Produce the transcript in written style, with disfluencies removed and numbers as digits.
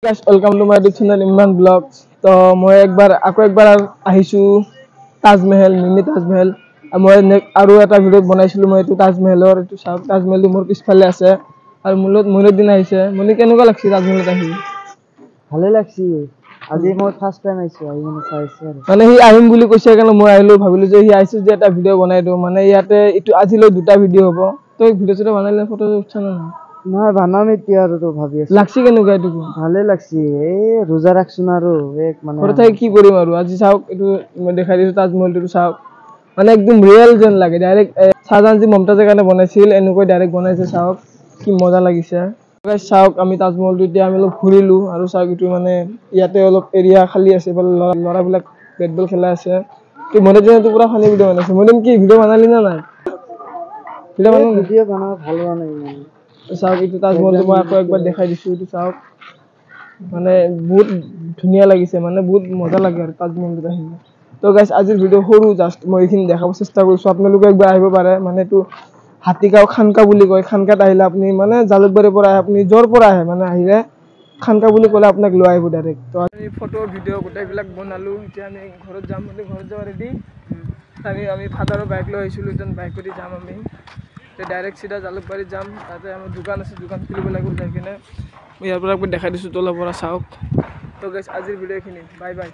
Guys, welcome to my YouTube channel Imran Vlogs. तो मैं एक बार আহিছো তাজমহল মিনি তাজমহল মই আৰু এটা ভিডিও বনাইছিলো মই এইটো তাজমহলৰ এইটো চাওক তাজমহলটো মোৰ পিছফালে আছে আৰু মূলত দিন আহিছে মনি কেনেকুৱা লাগছে তাজমহলত আহি ভালে লাগছে আজি মই ফার্স্ট টাইম আইছো আহি মানে চাইছো মানে হি আহিম বুলি কৈছে কাৰণ মই আহিলো ভাবিলো যে হি আইছে যে এটা ভিডিও বনাই দিও মানে ইয়াতে ইটো আজিলৈ দুটা ভিডিও হ'ব তো ভিডিওটো বনাইলে ফটো উঠছ না নহয় বানাম এতিয়া আৰু তো ভাবি আছো লাগছি কেনেকুৱা এইটো ভালে লাগছে এই ৰোজা ৰাখছুন আৰু এক মানে ঘৰত থাকি কি কৰিম আৰু আজি চাওক এইটো মই দেখাই দিছো তাজমহলটো চাওক মানে একদম ৰিয়েল যেন লাগে ডাইৰেক্ট শাহজাহানজী মমতাজৰ কাৰণে বনাইছিল এনেকৈ ডাইৰেক্ট বনাইছে চাওক কি মজা লাগিছে গাইস চাওক আমি তাজমহলটো এতিয়া আমি অলপ ঘূৰিলো আৰু চাওক এইটো মানে ইয়াতে অলপ এৰিয়া খালি আছে ল'ৰাবিলাক বেটবল খেলা আছে তো মনে যেনটো পুৰা ফানি ভিডিও বনাইছে মনে কি ভিডিও বনালি না নাই ভিডিও বানাব ভাল হোৱা নাই মানে চাওক এইটো তাজমহলটো মই আকৌ একবাৰ দেখাই দিছো এইটো চাওক মানে বহুত ধুনিয়া লাগিছে মানে বহুত মজা লাগে আৰু তাজমহলটো আহি তো গাইস আজিৰ ভিডিও সৰু জাস্ট মই এইখিনি দেখাব চেষ্টা কৰিছো আপোনালোকে একবাৰ আহিব পাৰে মানে এইটো হাতীগাঁও খানকা বুলি কয় খানকাত আহিলে আপুনি মানে জালুকবাৰীৰ পৰা আপুনি জৰ পৰা আহে মানে আহিলে খানকা বুলি ক'লে আপোনাক লৈ আহিব ডাইৰেক্ট তো আমি ফটো ভিডিও গোটেইবিলাক বনালো এতিয়া আমি ঘৰত যাম বুলি ঘৰত যাব ৰেডি আমি ফাদাৰৰ বাইক লৈ আহিছিলো এতিয়া বাইক কৰি যাম আমি ডাইৰেক্ট সিধা জালুকবাৰীত যাম তাতে আমাৰ দোকান আছে দোকান খুলিব লাগিব যাই কিনে মই ইয়াৰ পৰা একবাৰ দেখাই দিছো তলৰ পৰা চাওক তো গাইস আজিৰ ভিডিওখিনি বাই বাই